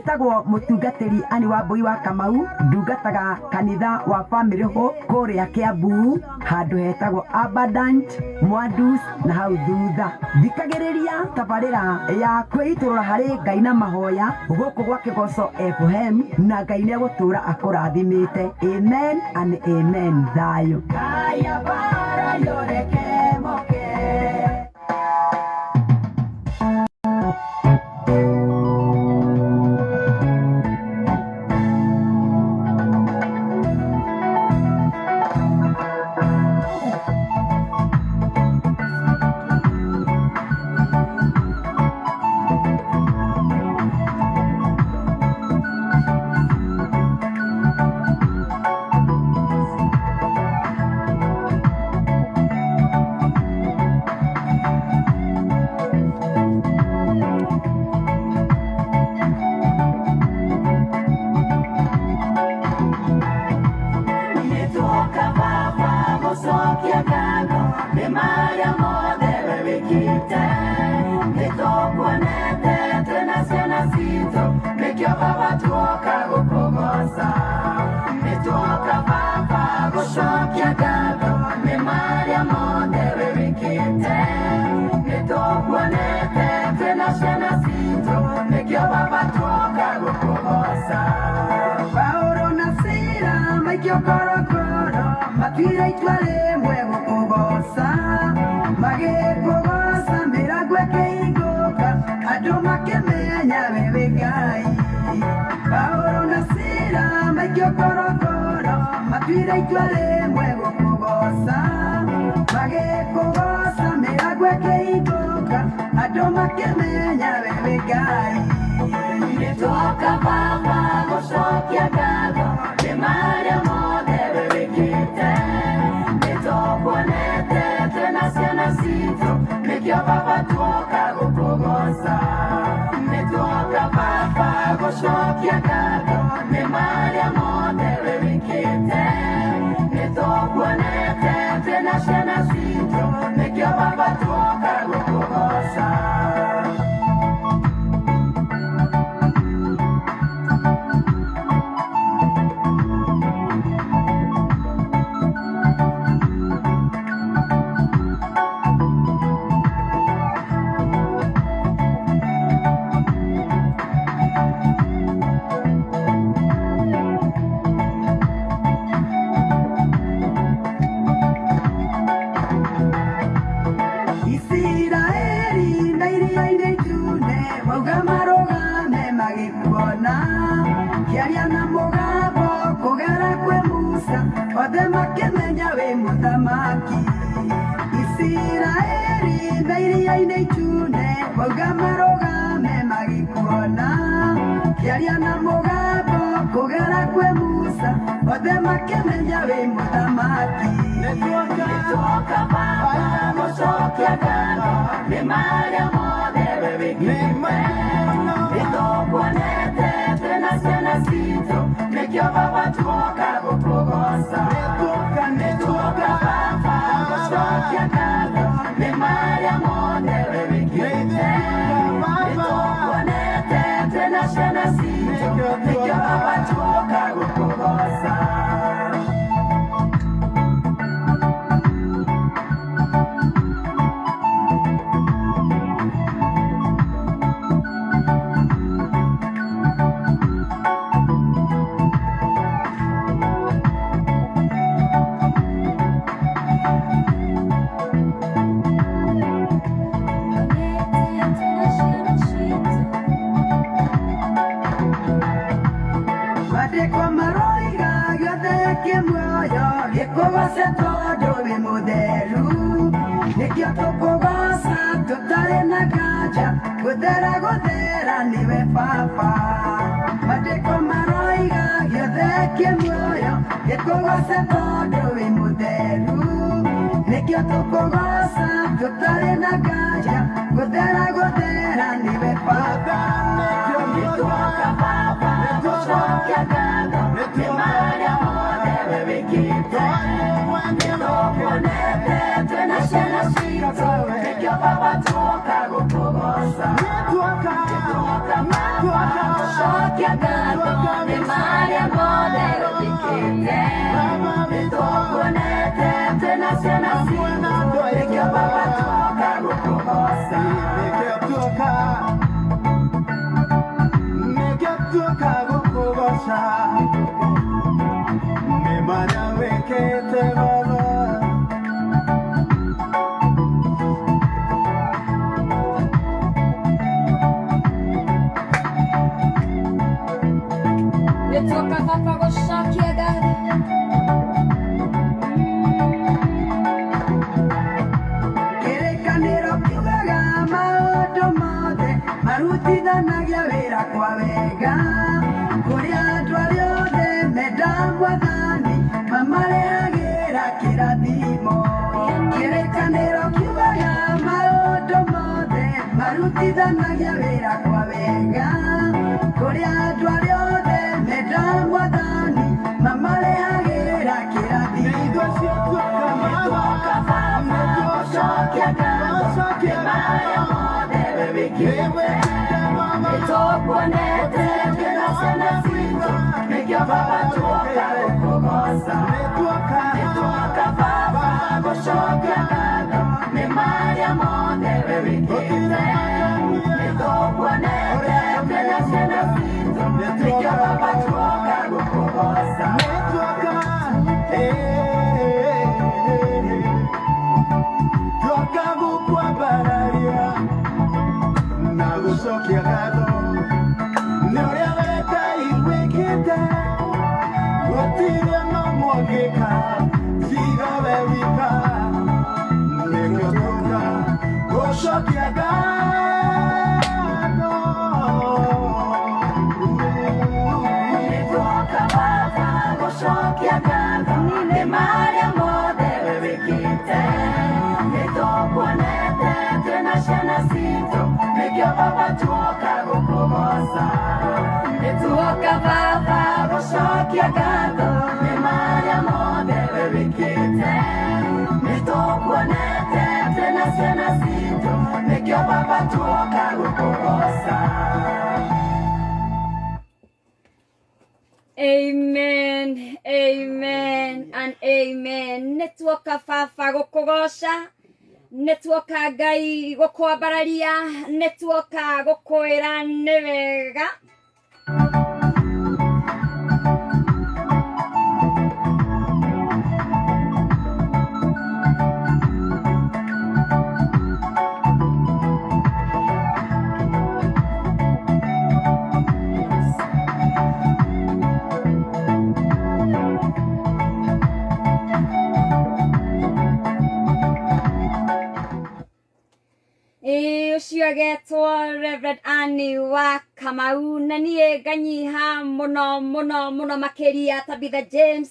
Njĩtagwo mũtungatĩri Ani Wambui wa Kamau, ndungataga kanitha wa Family Hope kũrĩa Kiambu, handũ hetagwo Abundant Mwandus na hau thutha. Thikagĩrĩria tabarĩra ya kwĩitũrũra harĩ Ngai na mahoya gũkũ gwa Kĩgoco FM, na Ngai nĩegũtũra akũrathimĩte. Amen and amen. Thayũ. Kaya bara yoreke moke. Matira itware mwego kugosa mage kugosa miragwe keigoka ando makemenya wewe Ngai Paulo na Sila maikio korokoro matira itware mwego kugosa mage kugosa miragwe keigoka ando makemenya wewe Ngai nitoka baba goshokia gago de Maria mode wewe kite Mekio baba tuoka gukugosa Metuoka baba goshokia gago Me Maria mode wewikite Metokwanete tena shena sito Mekio baba tuoka gukugosa Me Maria mode wewikite Metokwanete tena shena sito Mekio baba tuoka gukugosa Metuoka baba goshokia gago Me Maria mode wewikite Metokwanete tena shena sito Mekio baba tuoka gukugosa Godera niwe papa Mateko maroiga Yode kiemoyo Yekogosa todo imudelu Nekio tokogosa Tutare nagaja Godera niwe papa Yetuoka papa Goshokia gago Me Maria mode wewikite Netokonete Tena shena shito Nekio papa tuoka gukugosa Tuoka mama gũcokia ngatho nĩ marĩa mothe wĩkĩte. Nĩtũkuonete twĩna ciana citũ, nĩkĩo Baba tuoka gũkũgoca. Nĩkĩo tuoka gũkũgoca. Nĩ marĩa wĩkĩte Baba. Nĩtuoka Baba gũcokia ngatho. Kĩrĩkanĩro kiugaga maũndũ mothe marutithanagia wĩra kwa wega kũrĩ andũ arĩa othe menda Mwathani mamarehagĩra kĩrathimo. Kĩrĩkanĩro kiugaga maũndũ mothe marutithanagia wĩra kwa wega kũrĩ andũ arĩa othe menda Mwathani mamarehagĩra kĩrathimo. Nĩtuoka Baba gũcokia ngatho nĩ marĩa mothe wĩkĩte. Nĩtũkuonete twĩna ciana citũ, nĩkĩo Baba tuoka gũkũgoca. Nĩtuoka Baba gũcokia ngatho nĩ marĩa mothe wĩkĩte. Nĩtũkuonete twĩna ciana citũ, nĩkĩo Baba tuoka gũkũgoca. Tuoka gũkwambararia na gũcokia ngatho nĩ ũrĩa Ngai wĩkĩte. Gũtirĩ no mũngĩka tiga we wika. Nĩkĩo tuoka gũcokia ngatho. Nĩtuoka Baba gũcokia ngatho nĩ marĩa mothe wĩkĩte. Nĩtũkuonete twĩna ciana citũ, nĩkĩo Baba tuoka gũkũgoca. Nĩtuoka Baba gũcokia ngatho nĩ marĩa mothe wĩkĩte. Nĩtũkuonete twĩna ciana citũ, nĩkĩo Baba tuoka gũkũgoca. Amen, amen and amen. Nĩtuoka Baba gũkũgoca, nĩtuoka Ngai gũkwambararia, nĩtuoka gũkwĩra nĩ wega. Ũcio agetwo Reverend Annie wa Kamau, na niĩ nganyiha mũno mũno mũno makĩria Tabitha James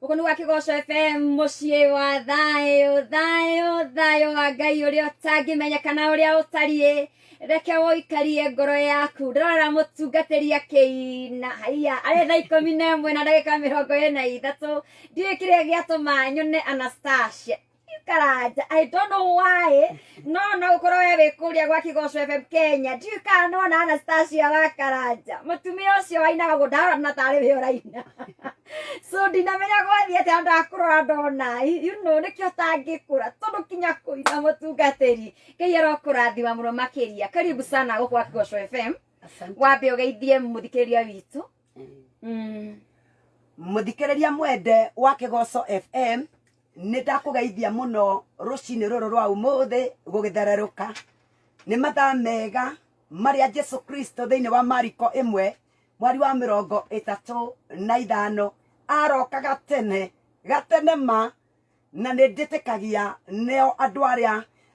gũkũ nĩ gwa Kĩgoco FM, mũciĩ wa thayũ thayũ thayũ wa Ngai ũrĩa ũtangĩmenyekana ũrĩa ũtariĩ. Reke ũikarie ngoro yaku. Ndĩrorera mũtungatĩri akĩina haiya arĩ thaa 11 na ndagĩka 23. Ndiũĩ kĩrĩa gĩatũma nyone Anastasia Karanja. I don't know why. No gũkorwo we wĩ kũrĩa gwa Kĩgoco FM Kenya. Ndiũĩ kana nona Anastasia wa Karanja. Mũtumia ũcio wainaga gũndarana tarĩ we ũraina. So ndinamenya gwathiĩ atĩa ndakũrora ndona. You know nĩkĩo tangĩkũra tondũ kinya kũina mũtungatĩri. Ngai arokũrathima mũno makĩria. Karibu sana gũkũ gwa Kĩgoco FM. Wambe ũgeithie mũthikĩrĩria witũ. Mũthikĩrĩria mwende wa Kĩgoco FM, nĩndakũgeithia mũno rũcinĩ rũrũ rwa ũmũthĩ gũgĩthererũka. Nĩ mathaa mega marĩa Jesu Kristo thĩinĩ wa Mariko 1 mweri wa 35 aroka gatene ma, na nĩndĩtĩkagia nĩo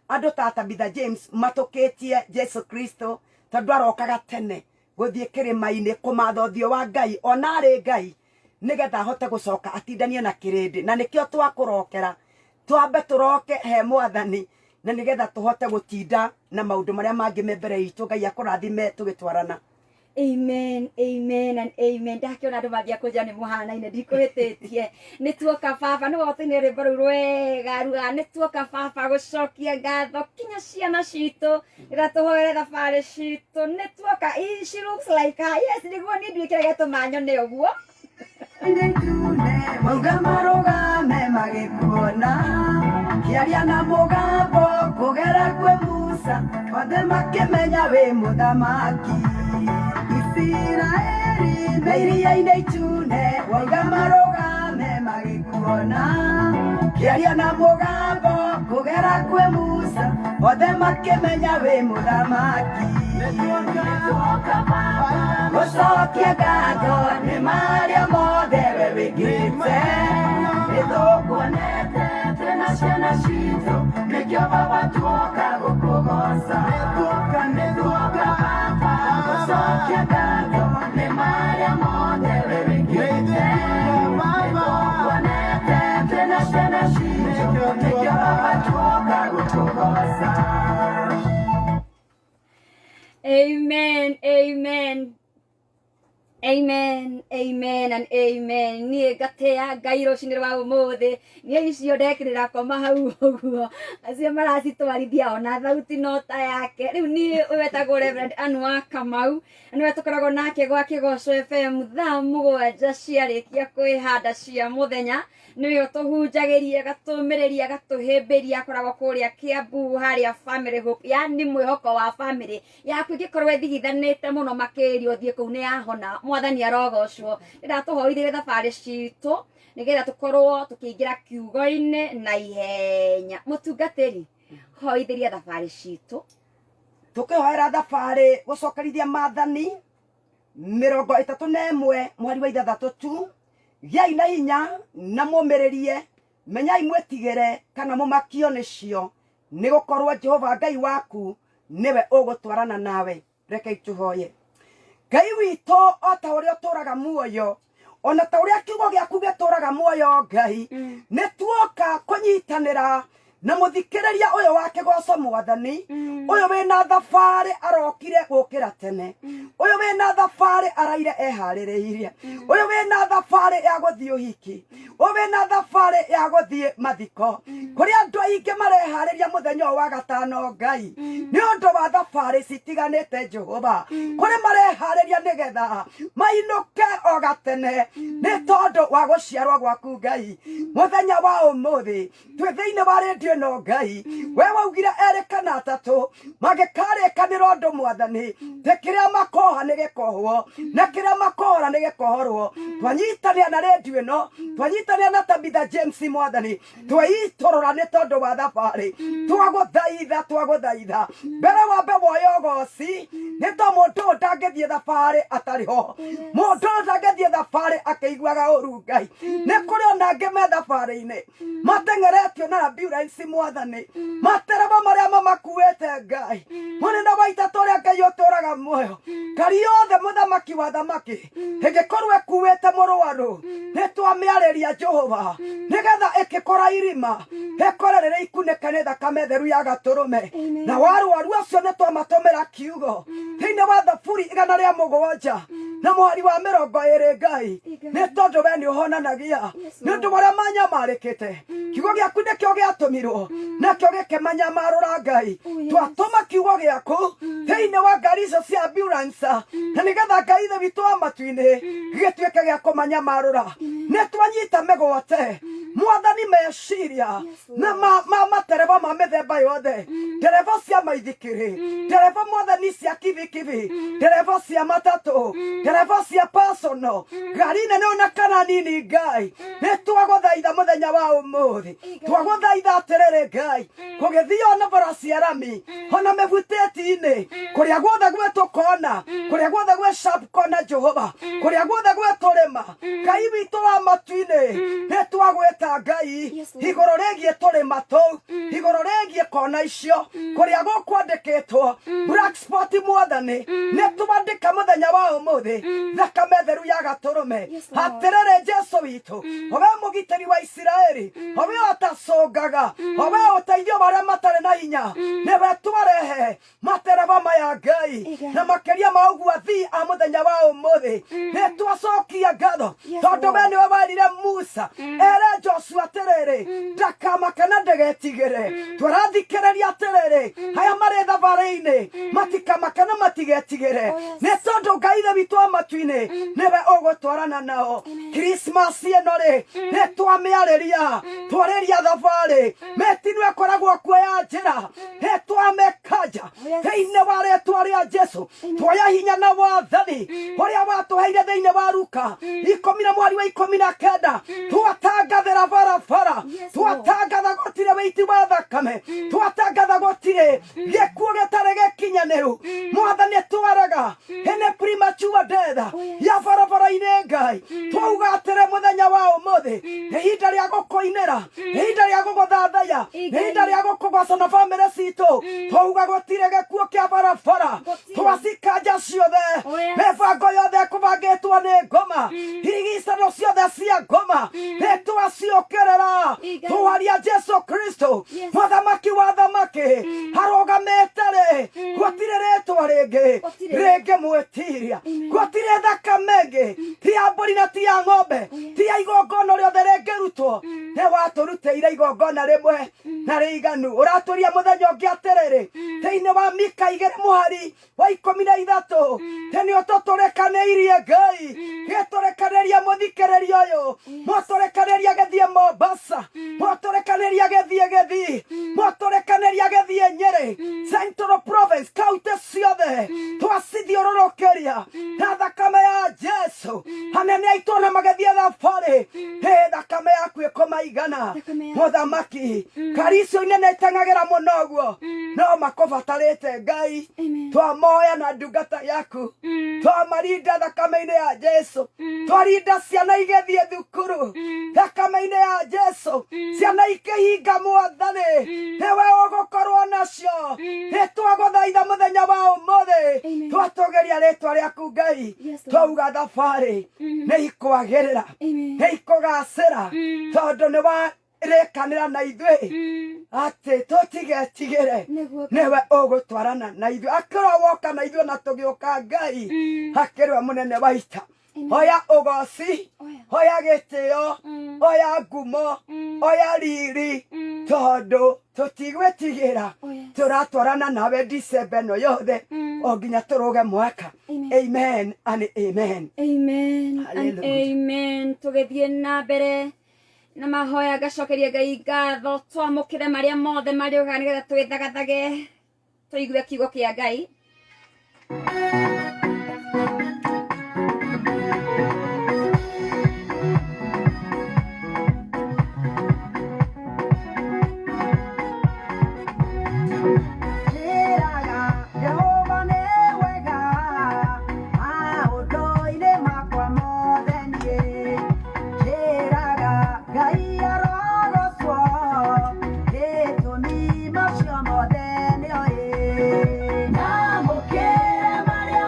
andũ ta Tabitha James matũkĩtie Jesu Kristo tondũ aroka gatene gũthiĩ kĩrĩma-inĩ kũmatha ũthiũ wa Ngai, ona arĩ Ngai, nĩgetha ahote gũcoka atindanie na kĩrĩndĩ. Na nĩkĩo twakũrokera twambe tũroke he Mwathani, na nĩgetha tũhote gũtinda na maũndũ marĩa mangĩ mbere itũ. Ngai akũrathime tũgĩtwarana. Amen, amen and amen. Ndakiona andu mambia kunja ni muhanaine ndikuhititie ni tuoka baba ni wothini rimbo riu rwega ruga ni tuoka baba gucokia ngatho kinya ciana citu iratuhoere thabari citu ni tuoka. She looks like her. Yes, niguo ni ndwikire getumanyo ni uguo mauga marugame magikuona kiaria na mugambo kugera kwe Musa othe makimenya wi muthamaki Isiraeli na iria-inĩ itune wauga marugame magikuona kiaria na mugambo kugera kwe Musa othe makimenya wi muthamaki gucokia ngatho nĩ marĩa mothe we wĩkĩte nĩtũkuonete twĩna ciana citũ nĩkĩo baba tuoka gũkũgoca nĩtuoka baba gucokia ngatho nĩ marĩa mothe we wĩkĩte nĩtũkuonete twĩna ciana citũ nĩkĩo baba tuoka gũkũgoca. Amen, amen. Amen, amen and amen. Niĩ ngatea Ngai rũcinĩ rwa ũmũthĩ nĩ icio ndekĩrĩra koma hau ũguo acio maracitwarithia ona thauti no ta yake. Rĩu niĩ wetagwo Reverend Anne wa Kamau nĩwe tũkoragwo nake gwa Kĩgoco FM thaa 7 ciarĩkia kwĩhanda cia mũthenya nĩwe ũtũhunjagĩria gatũmĩrĩria gatũhĩmbĩria akoragwo kũrĩa Kiambu harĩa Family Hope, yani mwĩhoko wa family yaku ĩngĩkorwo ĩthigithanĩte mũno makĩria ũthiĩ kũu nĩ yahona. Mwathani arogocwo. Nĩndatũhoithĩrie thabarĩ citũ nĩgetha tũkorwo tũkĩingĩra kiugo-inĩ na ihenya. Mũtungatĩri hoithĩria thabarĩ citũ. Tũkĩhoera thabarĩ gũcokerithia Maathani 31 mweri wa 3 tu. Gĩai na hinya na mũmĩrĩrie, menyai mwĩtigĩre kana mũmakio nĩcio, nĩgũkorwo Jehova Ngai waku nĩwe ũgũtwarana nawe. Rekei tũhoye. Ngai witũ o ta ũrĩa ũtũraga muoyo ona ta ũrĩa kiugo gĩaku gĩtũraga muoyo Ngai nĩ tuoka kũnyitanĩra na mũthikĩrĩria ũyũ wa Kĩgoco Mwathani ũyũ wĩna thabarĩ arokire gũkĩra tene, ũyũ wĩna thabarĩ araire eharĩrĩirie, ũyũ wĩna thabarĩ ya gũthiĩ ũhiki, ũyũ wĩna thabarĩ ya gũthiĩ mathiko, kũrĩa andũ aingĩ mareharĩria mũthenya ũyũ wa gatano Ngai nĩ ũndũ wa thabarĩ citiganĩte Jehova, kũrĩ mareharĩria nĩgetha mainũke o gatene nĩ tondũ wa gũciarwo gwaku Ngai. Mũthenya wa ũmũthĩ twĩ thĩinĩ wa rĩndiũ ĩno Ngai, we waugire erĩ kana atatũ magĩkarĩkanĩra ũndũ Mwathani atĩ kĩrĩa makoha nĩ gĩkohwo na kĩrĩa makohora nĩ gĩkohorwo. Twanyitanĩra na rĩndiũ ĩno, twanyitanĩra na Tabitha James Mwathani, twĩitũrũra nĩ tondũ wa thabarĩ. Twagũthaitha mbere wambe woye ũgoci nĩ tondũ mũndũ ũyũ ndangĩthiĩ thabarĩ atarĩ ho, mũndũ ũyũ ndangĩthiĩ thabarĩ akĩiguaga ũru Ngai. Nĩ kũrĩ ona angĩ me thabarĩ-inĩ mateng'eretio na ambulance Mwathani, matereba marĩa mamakuĩte Ngai, mũnene wa itatũ ũrĩa Ngai ũtũraga muoyo, ngari yothe mũthamaki wa thamaki ĩngĩkorwo ĩkuĩte mũrwaru nĩ twamĩarĩria Jehova nĩgetha ĩkĩkora irima ĩkore rĩrĩa ikunĩke nĩ thakame theru ya gatũrũme. Na warwaru acio nĩ twamatũmĩra kiugo thĩinĩ wa Thaburi 107 na mweri wa 20 Ngai, nĩ tondũ we nĩ ũhonanagia nĩ ũndũ wa arĩa manyamarĩkĩte. Kiugo gĩaku nĩkĩo gĩatũmirwo nakĩo gĩkĩmanyamarũra Ngai. Twatũma kiugo gĩaku thĩinĩ wa ngari icio cia ambulance na nĩgetha Ngai ithe witũ wa matu-inĩ gĩgĩtuĩke gĩa kũmanyamarũra. Nĩ twanyita mĩgwate Mwathani meciria na matereba ma mĩthemba yothe, ndereba cia maithikiri, ndereba Mwathani cia kibikibi, ndereba cia matatũ, ndereba cia personal, ngari nene ona kana nini Ngai, nĩ twagũthaitha mũthenya wa ũmũthĩ, twagũthaitha atĩrĩrĩ Ngai, kũgĩthiĩ ona bara cia rami ona mĩbutĩti-inĩ, kũrĩa guothe gwĩtũkona, kũrĩa guothe gwĩ sharp corner Jehova, kũrĩa guothe gwĩtũrĩma Ngai witũ wa matu-inĩ nĩ twagwĩta Ngai igũrũ rĩgiĩ tũrĩma tũu, igũrũ rĩgiĩ kona icio kũrĩa gũkwandĩkĩtwo black spot Mwathani, nĩ twandĩka mũthenya wa ũmũthĩ thakame theru ya gatũrũme. Atĩrĩrĩ Jesu witũ, o we mũgitĩri wa Isiraeli, o we ũtacũngaga, o we ũteithio wa arĩa matarĩ na hinya, nĩwe twarehe matereba maya Ngai na makeria ma uguo athii a muthenya wa umuthi ni twacokia ngatho tondu we niwe werire Musa ere Joshua atiriri ndakamakana ndegetigire twarathikiriria atiriri haya mari thabari-ini matikamakana matigetigire ni tondu Ngai ithe witũ wa matu-ini niwe ũgũtwarana nao Christmas ĩno ri ni twamiarĩria twariria thabari metinu ekoragwo kuoya njĩra ni twamekanja thĩinĩ wa rĩtwa rĩa Jesu twoya hinya na wathani ũrĩa watũheire thĩinĩ wa Luka 10:19 twatangathĩra barabara twatangatha gũtirĩ wĩiti wa thakame twatangatha gũtirĩ gĩkuũ gĩtarĩ gĩkinyanĩru Mwathani twaraga ene premature death ya barabara-inĩ Ngai twauga atĩrĩ mũthenya wa ũmũthĩ ihinda rĩa gũkũinĩra ihinda rĩa gũgũthathaya ihinda rĩa gũkũgoca na bamĩrĩ citũ twauga gũtirĩ gĩkuũ kĩa barabara twacikanja ciothe mĩbango yothe ĩkũbangĩtwo nĩ ngoma irigicano ciothe cia ngoma nĩ twaciũkĩrĩra twaria Jesu Kristo mũthamaki wa thamaki arũgamĩte rĩ gũtirĩ rĩtwa rĩngĩ mwĩtiria gũtirĩ thakame ĩngĩ ti ya mbũri na ti ya ng'ombe ti ya igongona rĩothe rĩngĩrutwo nĩ watũrutĩire igongona rĩmwe na rĩiganu ũratũria mũthenya ũngĩ atĩrĩrĩ thĩinĩ wa Mika 2:13 nĩ ũtũtũrĩkanĩirie Ngai gĩtũrĩkanĩria mũthikĩrĩria ũyũ mũtũrĩkanĩria gĩthiĩ Mombasa mũtũrĩkanĩria gĩthiĩ mũtũrĩkanĩria gĩthiĩ Nyeri Central Province kaunti ciothe twacithiũrũrũkĩria na thakame ya Jesu anene aitũ na magĩthiĩ thabarĩ thakame yaku ĩkũmaigana mũthamaki karicio inene iteng'agĩra mũno ũguo no makũbatarĩte Ngai twamoya na ndungata yaku twamarinda thakame-inĩ ya Jesu twarinda ciana igĩthiĩ thukuru thakame-inĩ ya Jesu ciana ikĩhinga Mwathani niwe ũgũkorwo nacio nĩ twagũthaitha mũthenya wa ũmũthĩ twatũgeria rĩtwa rĩaku Ngai twauga thabarĩ nĩ ikwagĩrĩra nĩ ikũgacĩra tondũ nĩ warĩkanĩra na ithuĩ atĩ tũtigetigĩre niwe ũgũtwarana na ithuĩ akĩrwo woka na ithuĩ na tũgĩũka Ngai akĩrwe mũnene wa ita oya ũgoci oya gĩtĩo oya ngumo oya riri tondu tutigwetigĩra turatwarana nawe December ĩno yothe o nginya tũrũge mwaka. Amen and amen. Amen and amen. Tũgĩthiĩ na mbere na mahoya ngacokeria Ngai ngatho twamũkĩre marĩa mothe marĩoga nĩgetha twĩthagathage tũigue kiugo kĩa Ngai. Macio mothe nĩ oĩ. Nyamũkĩre marĩa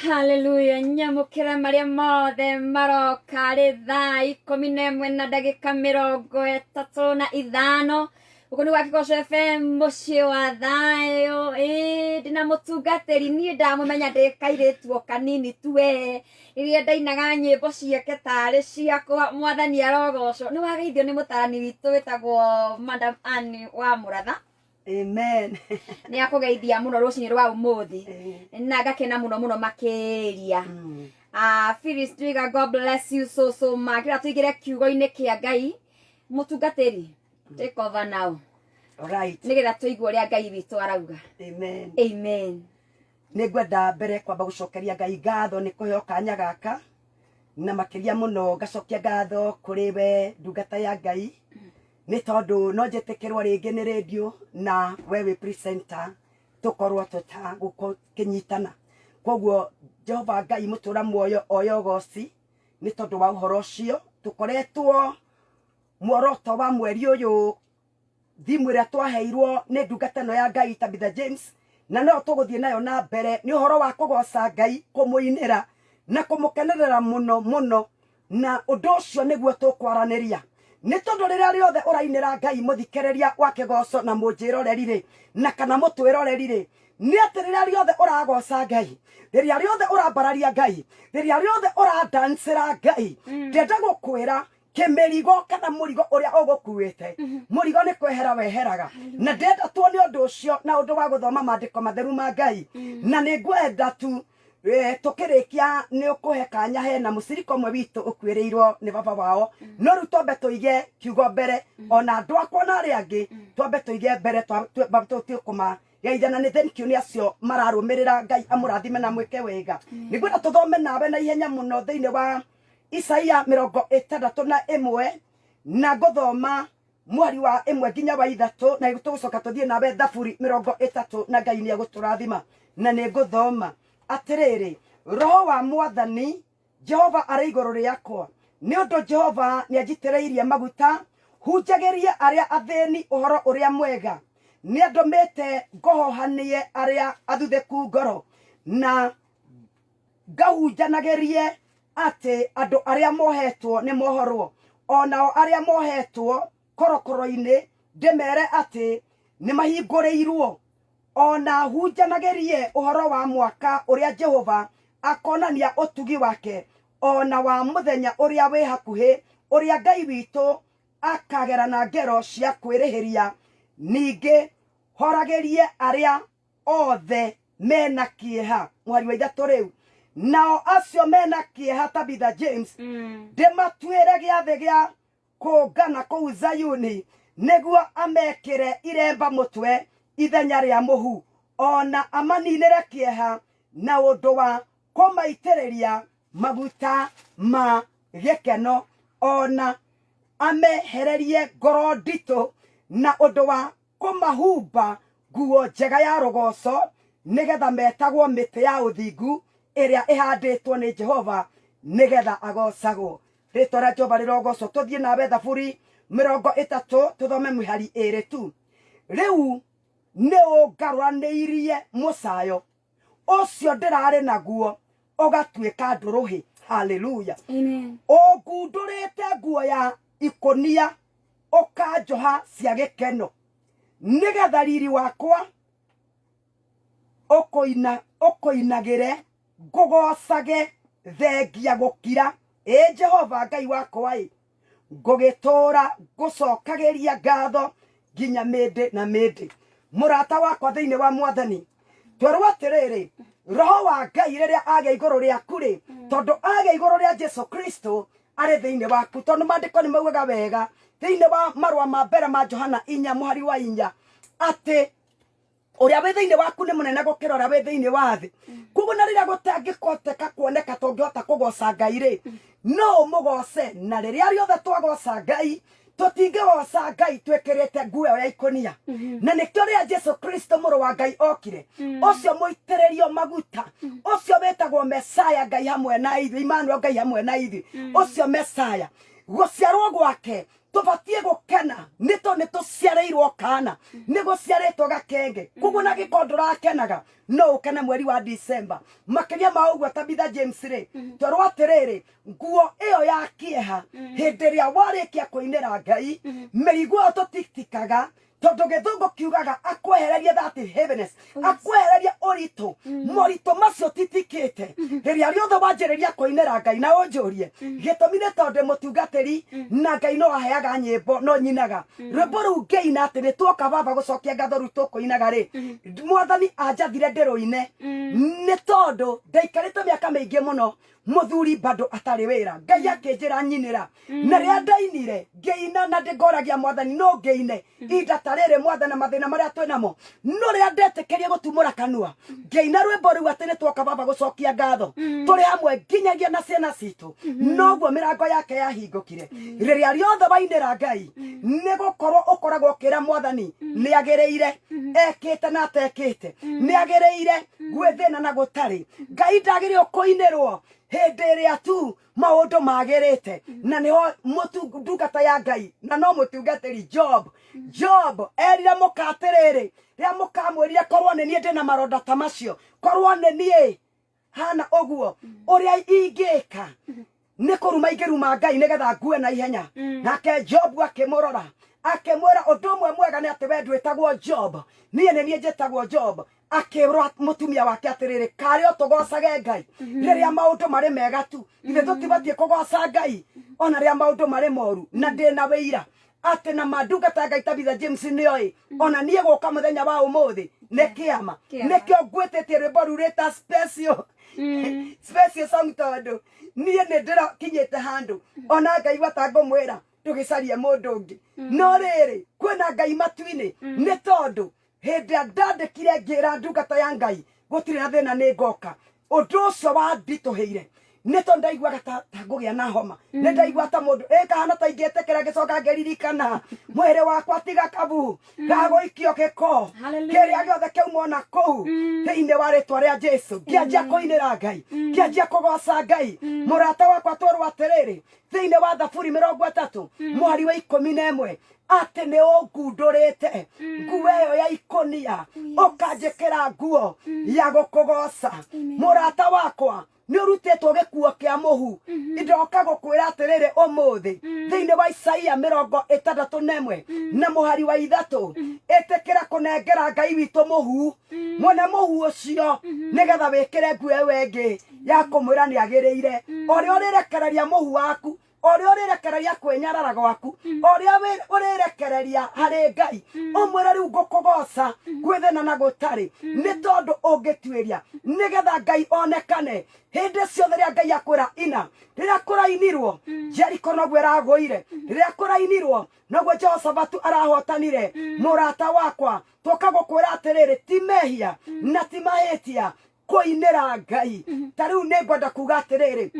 Hallelujah. Nyamukira maria mothe maroka rĩ thaa 11:35 uko ni Wakigosho FM muciĩ wa thayũ. Ndina mũtungatĩri niĩ ndamũmenya ndĩkairĩtuo kanini tuwe iria ndainaga nyĩmbo ciake tarĩ ciakwa. Mwathani arogocwo. Nĩ wageithio nĩ mũtarani witũ wĩtagwo Madam Annie wa Mũratha. Amen. Nĩ akũgeithia mũno rũcinĩ rwa ũmũthĩ na ngakena mũno mũno makĩria. Phyllis Twiga, God bless you so much. Kĩrĩa tũigĩre kiugo-inĩ kĩa Ngai mũtungatĩri take over now. Alright. Nĩgetha tũigue ũrĩa Ngai witũ arauga. Amen. Amen. Nĩngwenda mbere kwamba gũcokeria Ngai ngatho nĩ kũheo kanya gaka na makĩria mũno ngacokia ngatho kũrĩ we ndungata ya Ngai nĩ tondũ no njĩtĩkĩrwo rĩngĩ nĩ radio na we wĩ presenter tũkorwo tũtagũkĩnyitana. Koguo Jehova Ngai mũtũra muoyo oyo goci nĩ tondũ wa ũhoro ũcio tũkoretwo muoroto wa mweri ũyũ thimũ ĩrĩa twaheirwo nĩ ndungata ĩno ya Ngai Tabitha James na no tũgũthiĩ nayo na mbere nĩ ũhoro wa kũgoca Ngai, kũmũinĩra na kũmũkenerera mũno mũno, na ũndũ ũcio nĩguo tũkwaranĩria. Nĩ tondũ rĩrĩa rĩothe ũrainĩra Ngai mũthikĩrĩria wa Kĩgoco na mũnjĩroreri-rĩ na kana mũtwĩroreri-rĩ, nĩ atĩ rĩrĩa rĩothe ũragoca Ngai, rĩrĩa rĩothe ũrambararia Ngai, rĩrĩa rĩothe ũradancĩra Ngai, ndenda gũkwĩra kĩmĩrigo kana mũrigo ũrĩa ũgũkuĩte mũrigo nĩ kwehera weheraga. Na ndenda tuone ũndũ ũcio na ũndũ wa gũthoma maandĩko matheru ma Ngai, na nĩ ngwenda tu tukĩrĩkia nĩ ũkũhe kanya hena mũciriko ũmwe witũ ũkuĩrĩirwo nĩ baba wao, no rĩu twambe tũige kiugo mbere, ona andũ akwa na arĩa angĩ twambe tũige mbere tũkũmageithana nĩ thank you nĩ acio mararũmĩrĩra. Ngai amũrathime na mwĩke wega. Nĩngwenda tũthome nawe na ihenya mũno thĩinĩ wa Isaia 61 na ngũthoma mweri wa 1 nginya wa 3 na tũgũcoka tũthiĩ nawe Thaburi 30 na Ngai nĩ agũtũrathima. Na nĩ ngũthoma atĩrĩrĩ: Roho wa Mwathani Jehova arĩ igũrũ rĩakwa, nĩ ũndũ Jehova nĩ anjitĩrĩirie maguta hunjagĩrie arĩa athĩni ũhoro ũrĩa mwega, nĩ andũmĩte ngohohanie arĩa athuthĩku ngoro, na ngahunjanagĩrie atĩ andũ arĩa mohetwo nĩ mohorwo, onao arĩa mohetwo korokoro-inĩ ndĩmere atĩ nĩ mahingũrĩirwo, ona hunjanagĩrie ũhoro wa mwaka ũrĩa Jehova akonania ũtugi wake, ona wa mũthenya ũrĩa wĩ hakuhĩ ũrĩa Ngai witũ akagerana ngero cia kwĩrĩhĩria, ningĩ horagĩrie arĩa othe mena kĩeha. Mwari wa ithatũ rĩu: nao acio mena kĩeha Tabitha James ndĩmatuĩre gĩathĩ gĩa kũngana kũu Zayuni, nĩguo amekĩre iremba mũtwe ithenya rĩa mũhu, ona amaninĩre kĩeha na ũndũ wa kũmaitĩrĩria maguta ma gĩkeno, ona amehererie ngoro nditũ na ũndũ wa kũmahumba nguo njega ya rũgoco, nĩgetha metagwo mĩtĩ ya ũthingu ĩrĩa ĩhandĩtwo nĩ Jehova nĩgetha agocagwo. Rĩtwa rĩa Jehova rĩrogocwo. Tũthiĩ nawe Thaburi 30 tũthome mĩhari 2 tu. Rĩu nĩ ũngarũranĩirie mũcayo ũcio ndĩrarĩ naguo ũgatuĩka ndũrũhĩ. Haleluya. Amen. Ũngundũrĩte nguo ya ikũnia ũkanjoha cia gĩkeno, nĩgetha riri wakwa ũkũinagĩre ngũgocage thengia gũkira. Jehova Ngai wakwa ngũgĩtũra ngũcokagĩria ngatho nginya mĩndĩ na mĩndĩ. Mũrata wakwa thĩinĩ wa Mwathani, twerwo atĩrĩrĩ: Roho wa Ngai rĩrĩa agĩa igũrũ rĩaku-rĩ, tondũ agĩa igũrũ rĩa Jesu Kristo arĩ thĩinĩ waku, tondũ maandĩko nĩ maugaga wega thĩinĩ wa marũa ma mbere ma Johana 4 mũhari wa 4 atĩ ũrĩa wĩ thĩinĩ waku nĩ mũnene gũkĩra ũrĩa wĩ thĩinĩ wa thĩ. Koguo na rĩrĩa gũtangĩkoteka kuoneka tũngĩhota kũgoca Ngai-rĩ, no mũgoce. Na rĩrĩa rĩothe twagoca Ngai tũtingĩgoca Ngai twĩkĩrĩte nguo ya ikũnia. Na nĩkĩo rĩrĩa Jesu Kristo mũrũ wa Ngai okire, ũcio mũitĩrĩrio maguta, ũcio wĩtagwo Mesaya, Ngai hamwe na ithuĩ, Immanuel, Ngai hamwe na ithuĩ, ũcio Mesaya, gũciarwo gwake tubatie gukena nito nituciareirwo kana niguciaritwo gakenge kuguo na gikondora kenaga no ukene mweri wa December makiria ma uguo Tabitha James ri twarwo atiriri nguo iyo ya kieha hindi ria warikia kuinira Ngai mirigo tutitikaga tondu githungu kiugaga akwehereria that heaviness akwehereria urito morito macio titikite riria riothe wanjiriria kuinira Ngai na unjurie gitumire tondu mutungatiri na Ngai no aheaga nyimbo no nyinaga rwimbo ru ngeina ati ni twoka baba gucokia ngatho ru tukuinaga ri mwathani anjathire ndiruine ni tondu ndaikarite miaka maingi muno muthuri bado atari wira Ngai akinjira nyinira na ria ndainire ngeina na ndigoragia mwathani no ngeine ida tarere mwathana mathina maria twinamo no ria ndetikirie gutumura kanua ngeina rwimbo ru ati ni twoka baba gucokia ngatho turi hamwe nginyagia na ciana citu noguo mirango yake yahingukire riria riothe wainira Ngai ni gukorwo ukoragwo kira mwathani ni agereire ekite na atekite ni agereire gwithina na gutari Ngai ndagire kuinirwo hindi ria tu maundu magirite na niho mutungata ya Ngai na no mutungatiri Job erire mukatiriri ria mukamwirire korwo ni nie ndina maronda ta macio korwo ni nie hana oguo uria ingika ni kuruma ingiruma Ngai nigetha ngue na ihenya nake Job akimurora akimwira undu umwe mwega ni ati we ndwitagwo Job nie ni nie njitagwo Job akirwa mutumia wake atiriri kari otogocage Ngai riria maundu mari mega tu ithe tutibatie kugoca Ngai ona ria maundu mari moru na ndina wira ati na mandungata Ngai Tabitha James nioi ona nie guka muthenya wa umuthi ne kiama nikio ngwitetie rwimbo rurita special song tondu nie ni ndira kinyite handu ona Ngai watangumwira tugicarie mundu ungi no riri kwina Ngai matuini ni tondu hindi ndandikire ngira ndungata ya Ngai gutire na thina ni ngoka undu ucio wa ndituhire ni tondu ndaiguaga ta ngugia na homa ni ndaigua ta mundu kahana ta ingietekera gicoka ngeririkana mwere wakwa tiga kabu gaguikio giko kiria giothe kiaumona kuu thiini wa ritwa ria Jesu ngianjia kuinira Ngai ngianjia kugoca Ngai murata wakwa twerwo atiriri thiini wa Thaburi 30 mwari wa 11 ati ni ungundurite nguo iyo ya ikonia ukanjikira nguo ya gukugoca murata wakwa ni urutitwo gikuo kia muhu indoka gukwira atiriri umuthi thiini wa Isaia 61 na muhari wa 3 etekera kunengera Ngai witu muhu mwone muhu ucio nigetha wikire nguo wengi ya kumwira ni agireire ori urirekereria muhu waku ori urirekereria kwenyarara gwaku ori urirekereria hari Ngai umwira riu ngukugoca gwithina na gutari ni tondu ungitwiria nigetha Ngai onekane hindi ciothe ria Ngai akwira ina riria kurainirwo Jeriko noguo iraguire riria kurainirwo noguo Jehoshafatu arahotanire murata wakwa tuka gukwira atiriri ti mehia na ti mahitia kuinira Ngai tariu ni ngwenda kuga atiriri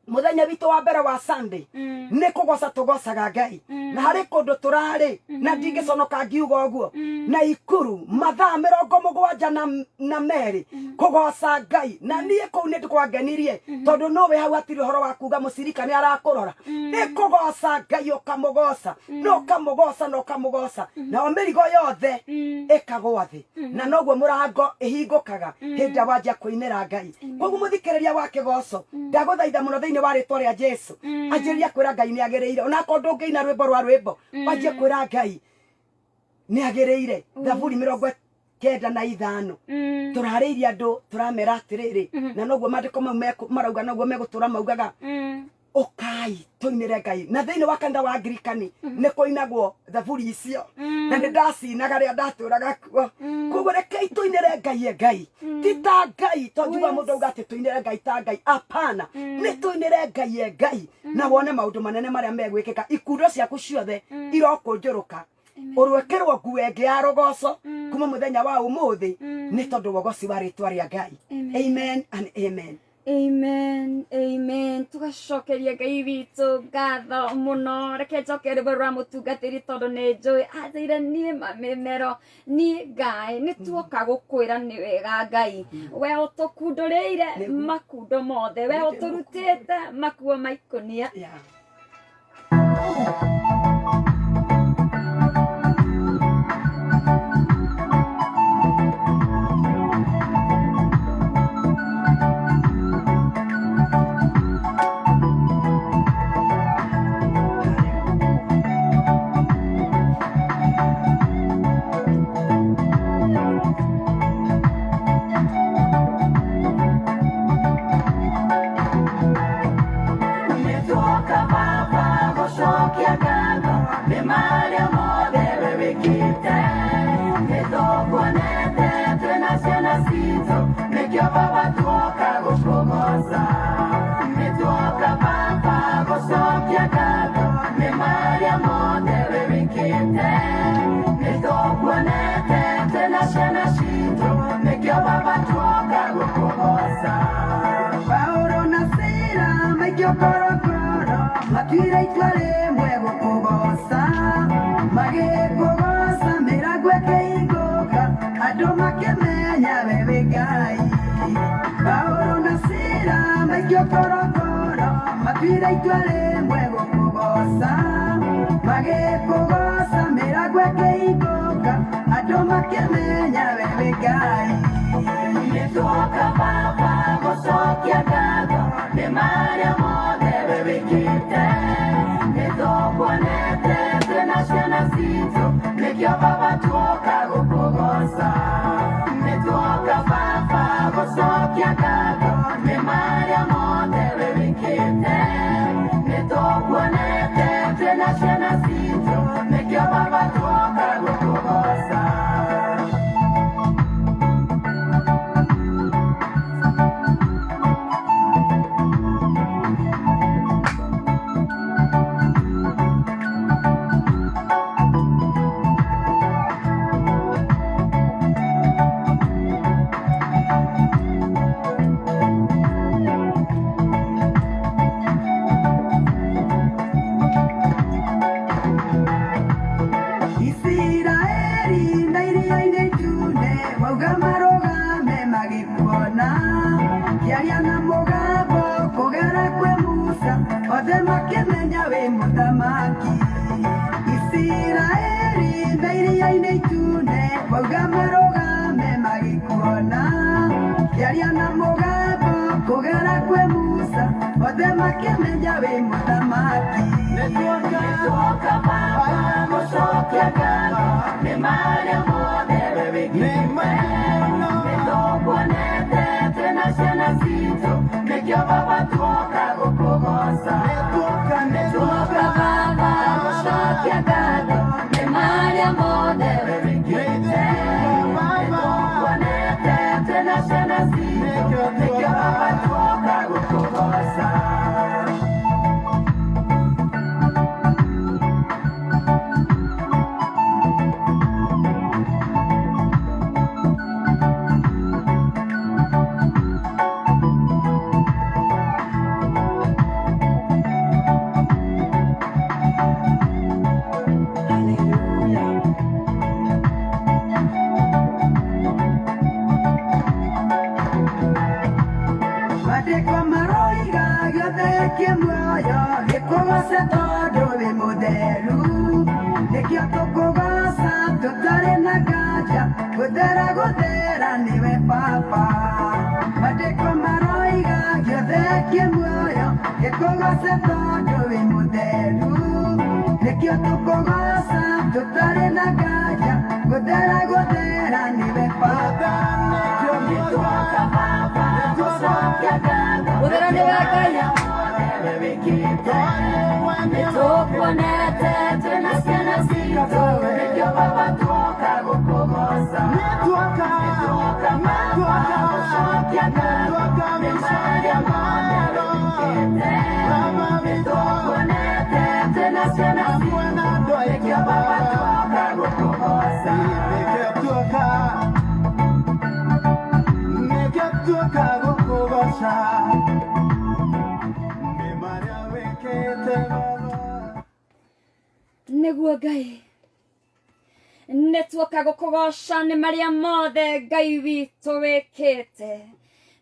muthenya witu wa mbere wa Sunday ni kugoca tugocaga Ngai na hari kundu turari na ndingiconoka ngiuga uguo na ikuru mathaa 72 na meri kugoca Ngai na nie kuu ni ndikwangenirie tondu nowe hau atiri horo wa kuga mucirika ni arakurora ni kugoca Ngai ukamugoca no kamugoca na omirigo yothe ikagwa thi na noguo murango ihingukaga hindi wanjia kuinira Ngai koguo muthikiriria wa kigoco ndaguthaitha muno thiini wa ritwa ria Jesu anjiria kwira Ngai ni agereire ona ko ndungeina rwimbo rwa rwimbo wanjia kwira Ngai ni agereire Thaburi 95 turariirie andu turamera atiriri na noguo mandiko marauga noguo megutura maugaga ukai tuinire Ngai na thiini wa kanitha wa Anglikani ni kuinagwo Thaburi icio na ni ndacinaga ria ndaturaga kuo koguo rekei tuinire Ngai tita Ngai tonjuga mundu auga ati tuinire Ngai ta Ngai apana ni tuinire Ngai na wone maundu manene maria megwikika ikundo ciaku ciothe irokunjuruka urwekerwo nguo ingi ya rugoco kuma muthenya wa umuthi ni tondu wogoci wa ritwa ria Ngai amen and amen. Amen tugacokeria Ngai witu ngatho muno reke njoke rwimbo rwa mutungatiri tondu ni njui athire nie mamimero ni Ngai ni tuoka gukwira ni wega Ngai we utukunduriire makundo mothe we uturutite makuo maikonia zito nikio baba tuoka gukugoca Paulo na Sila maikio korokoro matuire itua rimwe gukugoca magikugoca mĩrango ĩkĩhingũka andũ makĩmenya wewe Ngai Paulo na Sila maikio korokoro matuire itua rimwe gukugoca magikugoca mĩrango ĩkĩhingũka andũ makĩmenya wewe Ngai nituoka baba gucokia ngatho nĩ marĩa mothe wĩkĩte nĩtũkuonete twĩna ciana citũ nĩkĩo baba tuoka gũkũgoca nĩtuoka baba gucokia ngatho nĩ marĩa mothe wĩkĩte nĩtũkuonete twĩna ciana citũ nĩkĩo baba tuoka gũkũgoca Isiraeli na iria-inĩ itune wauga marũgame magĩkuona kĩaria na mũgambo kũgera kwĩ Musa othe makĩmenya wĩ mũthamaki Isiraeli na iria-inĩ itune wauga marũgame magĩkuona kĩaria na mũgambo kũgera kwĩ Musa othe makĩmenya wĩ mũthamaki nĩtuoka baba gucokia ngatho nĩ marĩa mothe wĩkĩte nĩtũkuonete twĩna ciana citũ nĩkĩo baba tuoka gũkũgoca nĩtuoka baba gucokia ngatho nĩ marĩa mothe wĩkĩte nĩtũkuonete twĩna ciana citũ nĩkĩo baba tuoka gũkũgoca Maandĩko maroiga gĩothe kĩmuoyo gĩkũgoce tondũ wĩ mũtheru nĩkĩo tũkũgoca tũtarĩ na nganja gũthera nĩwe baba Maandĩko maroiga gĩothe kĩmuoyo gĩkũgoce tondũ wĩ mũtheru nĩkĩo tũkũgoca tũtarĩ na nganja gũthera nĩwe baba nĩtuoka baba gucokia ngatho Gũthera nĩwe Ngai nĩtũkuonete twĩna ciana citũ nĩkĩo baba tuoka gũkũgoca nĩtuoka baba gucokia ngatho nĩ marĩa mothe wĩkĩte nĩtũkuonete twĩna ciana citũ nĩkĩo baba tuoka gũkũgoca nĩkĩo gũkũgoca nĩ marĩa wĩkĩte baba nĩguo Ngai nĩtuoka gũkũgoca nĩ marĩa mothe Ngai witũ wĩkĩte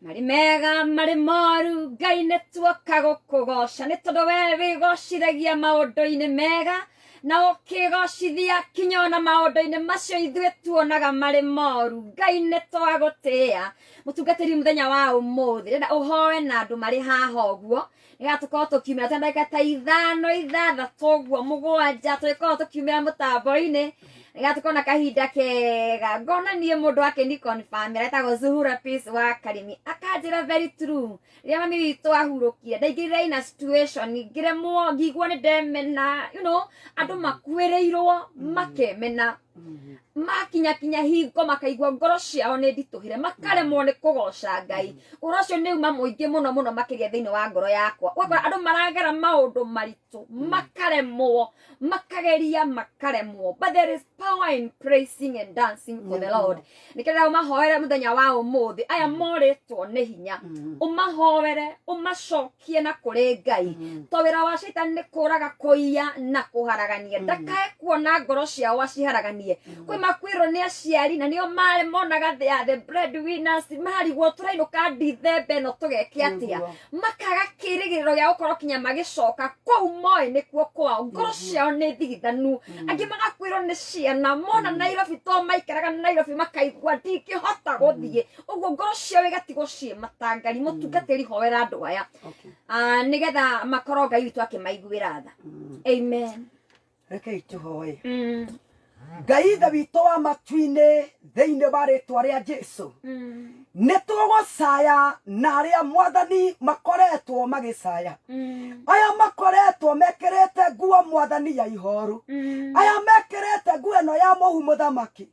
marĩ mega marĩ moru Ngai nĩtuoka gũkũgoca nĩ tondũ we wĩgocithagia maũndũ-inĩ mega na ũkĩgocithia kinya ona maũndũ-inĩ macio ithuĩ tuonaga marĩ moru Ngai nĩtwagũtĩĩa mũtungatĩri mũthenya wa ũmũthĩ rĩrĩa ũhoe na andũ marĩ haha ũguo nĩgatũkorwo tũkiumĩra tena ndagĩka ta 5-6 ũguo 7 tũgĩkorwo tũkiumĩra mũtambo-inĩ nĩgatũkorwo na kahinda kega ngona niĩ mũndũ wake ni confirm aretagwo Zuhura Peace wa Karimi akanjĩra very true rĩrĩa mami witũ ahurũkire ndaingĩrire ina situation ngĩremwo ngĩigua nĩ ndemena you know andũ makuĩrĩirwo makemena makinya hingo makaigua ngoro ciao nĩ nditũhire makaremwo nĩ kũgoca Ngai ũhoro ũcio nĩ uma mũingĩ mũno makĩria thĩinĩ wa ngoro yakwa ũgakora andũ maragera maũndũ maritũ makaremwo makageria makaremwo but there is power in praising and dancing for the Lord nĩkĩrĩa ũmahoere mũthenya wa ũmũthĩ aya morĩtwo nĩ hinya ũmahoere ũmacokie na kũrĩ Ngai to wĩra wa Shaitani nĩ kũraga kũiya na kũharagania ndakae kuona ngoro ciao aciharaganie kwĩ makwĩrwo nĩ aciari na nĩo marĩ monaga they are the breadwinners marigwo tũrainũka Ndithemba ĩno tũgeke atĩa makaga kĩrĩgĩrĩro gĩa gũkorwo kinya magĩcoka kũu moĩ nĩkuo kwao ngoro ciao nĩ ndigithanu angĩ magakwĩrwo nĩ ciana mona Nairobi to maikaraga Nairobi makaigua ndingĩhota gũthiĩ ũguo ngoro ciao igatigwo ciĩ matangari mũtungatĩri hoera andũ aya nĩgetha makorwo Ngai witũ akĩmaiguĩra tha amen rekei tũhoe Ngai ithe witũ wa matu-inĩ thĩinĩ wa rĩtwa rĩa Jesũ nĩ tũgũcaya na arĩa Mwathani makoretwo magĩcaya aya makoretwo mekĩrĩte nguo Mwathani ya ihoru aya mekĩrĩte nguo ĩno ya mũhu mũthamaki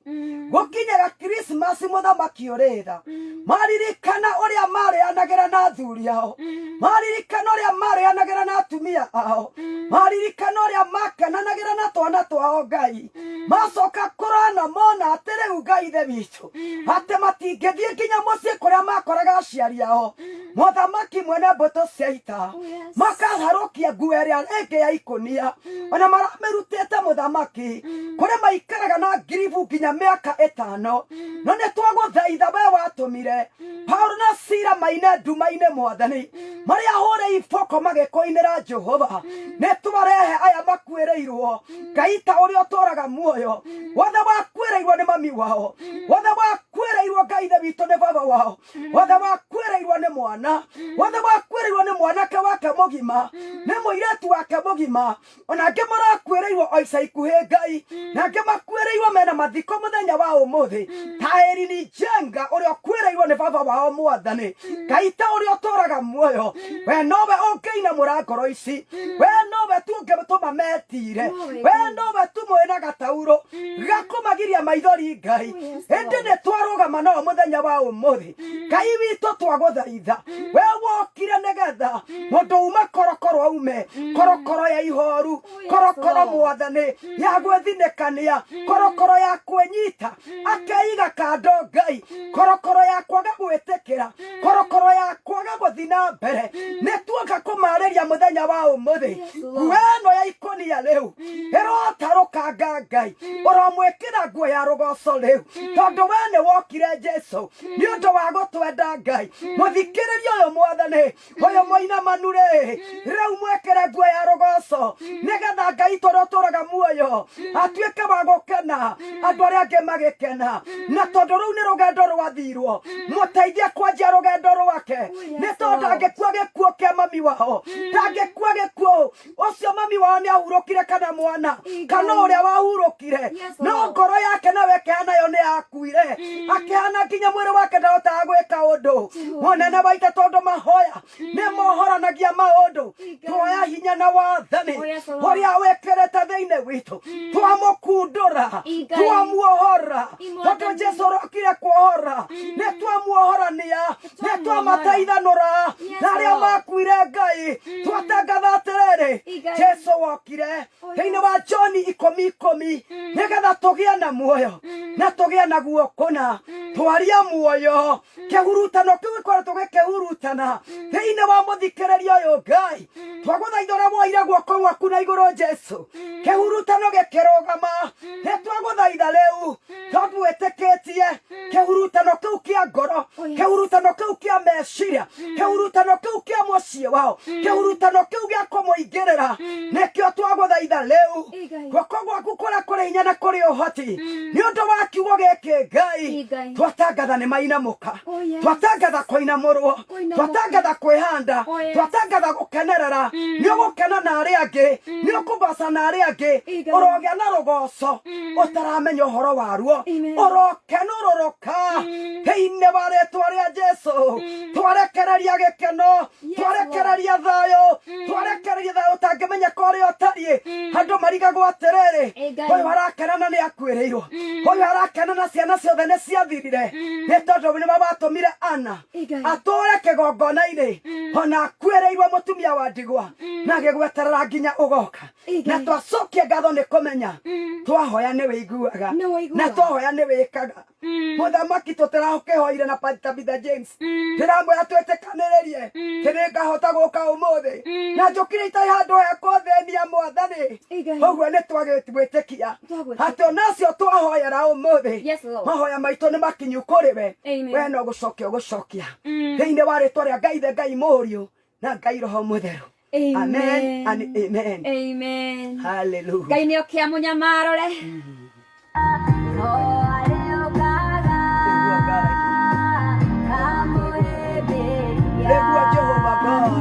gũkinyaga Christmas mũthamaki ũrĩ tha maririkana ũrĩa marĩanagĩra na athuri ao maririkana ũrĩa marĩanagĩra na atumia ao maririkana ũrĩa makenanagĩra na twana twao Ngai macoka kũrona mona atĩ rĩu Ngai ithe witũ atĩ matingĩthiĩ nginya mũciĩ kũrĩa makoraga aciari ao mũthamaki mwene mbũtũ cia ita makaharũkia nguo ĩrĩa ĩngĩ ya ikũnia ona maramĩrutĩte mũthamaki kũrĩa maikaraga na ngiribu nginya mĩaka 5 no nĩ twagũthaitha we watũmire Paulo na Sila maine nduma-inĩ Mwathani marĩa hũre iboko magĩkũinĩra Jehova nĩ twarehe aya makuĩrĩirwo Ngai ta ũrĩa ũtũraga muoyo wothe wakuĩrĩirwo nĩ mami wao wothe wakuĩrĩirwo Ngai ithe witũ nĩ baba wao wothe wakuĩrĩirwo nĩ mwana wothe wakuĩrĩirwo nĩ mwanake wake mũgima nĩ mũirĩtu wake mũgima ona angĩ marakuĩrĩirwo o ica ikuhĩ Ngai na angĩ makuĩrĩirwo mena mathiko mũthenya wa ũmũthĩ ta Erini Jenga ũrĩa ũkuĩrĩirwo nĩ baba wao Mwathani Ngai ta ũrĩa ũtũraga muoyo we nowe ũngĩinamũra ngoro ici we nowe tu ũngĩtũma metire we nowe tu mwĩna gatauro gakũmagiria maithori Ngai ĩndĩ nĩ twarũgama nao mũthenya wa ũmũthĩ Ngai witũ twagũthaitha we wokire nĩgetha mũndũ uma korokoro aume korokoro ya ihoru korokoro Mwathani ya gwĩthinĩkania korokoro ya kwĩnyita akeiga kando Ngai korokoro ya kwaga gwĩtĩkĩra korokoro ya kwaga gũthiĩ na mbere nĩ tuoka kũmarĩria mũthenya wa ũmũthĩ nguo ĩno ya ikũnia rĩu ĩrotarũkanga Ngai ũromwĩkĩra nguo ya rũgoco rĩu tondũ we nĩ wokire Jesũ nĩ ũndũ wa gũtwenda Ngai mũthikĩrĩria ũyũ Mwathani ũyũ mũinamanu rĩu mwĩkĩre nguo ya rũgoco nĩgetha Ngai tũrĩa ũtũraga muoyo atuĩke wa gũkena andũ arĩa angĩ magĩkena na tondũ rĩu nĩ rũgendo rwathirwo mũteithie kwanjia rũgendo rwake nĩ tondũ angĩkua gĩkuũ kĩa mami wao ndangĩkua gĩkuũ ũcio mami wao nĩ ahurũkire kana mwana kana ũrĩa wahurũkire no ngoro yake nawe kĩhanayo nĩ akuire akĩhana nginya mwĩrĩ wake ndahotaga gwĩka ũndũ mũnene waitũ tondũ mahoya nĩ mohoranagia maũndũ tuoya hinya na wathani ũrĩa wĩkĩrĩte thĩinĩ witũ twamũkundũra twamuohora tondũ Jesũ rokire kuohora nĩ twamuohorania nĩ twamateithanũra na arĩa makuire Ngai twatangatha atĩrĩrĩ Jesũ wokire thĩinĩ wa John 10:10 nĩgetha tũgĩe na muoyo na tũgĩe na guokũna twaria muoyo kĩhurutano kĩu gĩkoretwo gĩkĩhurutana thĩinĩ wa mũthikĩrĩria ũyũ Ngai twagũthaitha ũrĩa woire guoko gwaku na igũrũ Jesũ kĩhurutano gĩkĩrũgama nĩ twagũthaitha rĩu tondũ wĩtĩkĩtie kĩhurutano kĩu kĩa ngoro kĩhurutano kĩu kĩa meciria kĩhurutano kĩu kĩa mũciĩ wao kĩhurutano kĩu gĩa kũmũingĩrĩra nĩkĩo twagũthaitha rĩu guoko gwaku kũrĩa kũrĩ hinya na kũrĩ ũhoti nĩ ũndũ wa kiugo gĩkĩ Ngai twatangatha nĩ mainamũka twatangatha kũinamũrwo twatangatha kwĩhanda twatangatha gũkenerera nĩ ũgũkena na arĩa angĩ nĩ ũkũgoca na arĩa angĩ ũrogĩa na rũgoco ũtaramenya ũhoro waruo ũrokenũrũrũka thĩinĩ wa rĩtwa rĩa Jesũ Jesu twarekereria gikeno twarekereria thayo twarekereria thayo tangimenya kore otari andu marigagwo atiriri uyu arakenana ni akwiriirwo uyu arakenana ciana ciothe ni ciathirire ni tondu ni babatumire ana ature kigongona-ini ona akwiriirwo mutumia wa ndigwa na gigweterera nginya ugoka na twacokie ngatho ni kumenya twahoya ni wiguaga na twahoya ni wikaga muthamaki tutirahokehoire na Tabitha James ndiramwira twitikaniririe ngahota guka umuthi na njukire itai handu heko thenia mwathani uguo ni twagitwitikia ati onacio twahoyera umuthi mahoya maitu ni makinyu kuri we we no gucokia ugucokia thiini wa ritwa ria Ngai the Ngai Muriu na Ngai Roho Mutheru. Amen and amen. Amen. Hallelujah. Ngai ni okia munyamarore. Negua Jehovah God.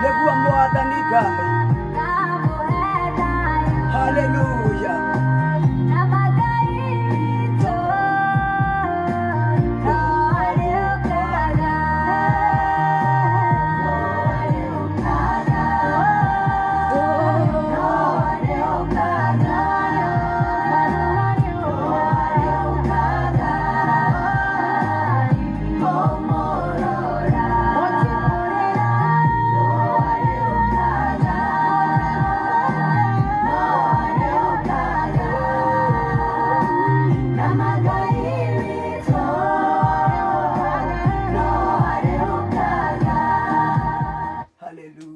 Negua Mwathani Ngai. Hallelujah.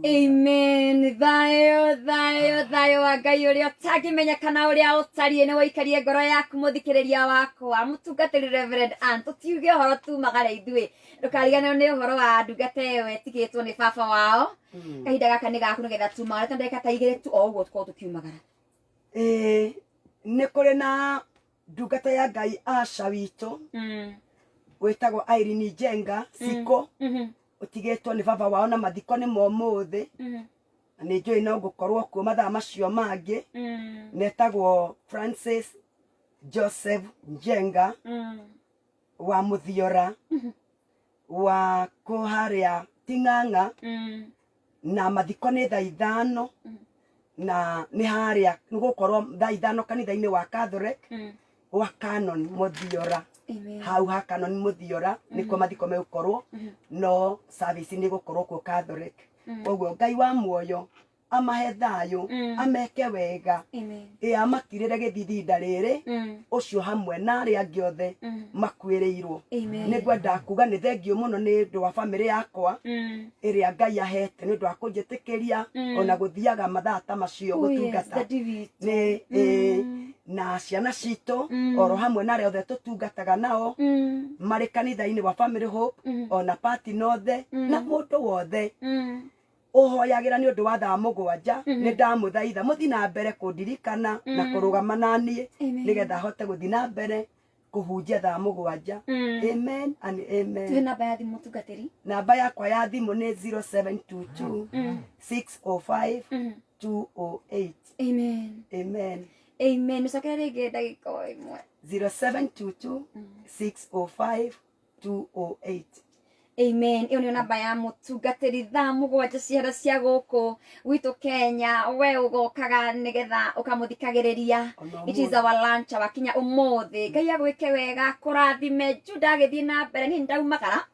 Amen. Thayo wa Ngai uria utangimenya kana uria utarie ni waikarie ngoro yaku muthikiriria wakwa mutungatiri Reverend Ann tutiuge horo tu magare ithui ndukarigane ni horo wa ndungata iyo etigitwo ni baba wao kahinda gaka ni gaku nigetha tumagare ta ndeka ta igire tu o uguo tuko tukiumagara ni kuri na ndungata ya Ngai Asha witu wetagwo Irene Njenga Siko utigitwo ni baba wao na mathiko ni momuthi na ni njui no gukorwo kuo mathaa macio mangi netagwo Francis Joseph Njenga wa Muthiora wa kuharia Ting'ang'a na mathiko ni thaa 5 na ni haria ni gukorwo thaa 5 kanitha-ini wa Catholic wa Canon Muthiora. Hau ha Canon Muthiora niko mathiko megukorwo no service ni gukorwo ku Catholic. Oguo Ngai wa muoyo amahe thayo ameke wega amakirire githithinda riri ucio hamwe na aria angi othe makwiriirwo ni ngwenda kuga ni thengio muno ni ndu wa family yakwa iria Ngai ahete ni ndu wa kunjitikiria ona guthiaga mathaa ta macio gutungata ni na ciana citu oro hamwe na aria othe tutungataga nao mari kanitha-ini wa Family Hope ona party nothe na mundu wothe uhoyagira ni undu wa thaa 7 ni ndamuthaitha muthi na mbere kundirikana na kurugama nanie nigetha hote guthi na mbere kuhunjia thaa 7. Amen and amen. Tu namba ya thimu tungatiri namba yakwa ya thimu ni 0722 605 208. Amen. Amen. Amen. Usakira rege ndagika imwe 0722 605 208. Amen. Iyo niyo namba ya mutungatiri thaa 7 ciara cia guku gwitu Kenya we ugokaga nigetha ukamuthikagiriria. It is our lunch wakinya umuthi Ngai agwike wega kurathime Juda agithii na mbere ni ndaumagara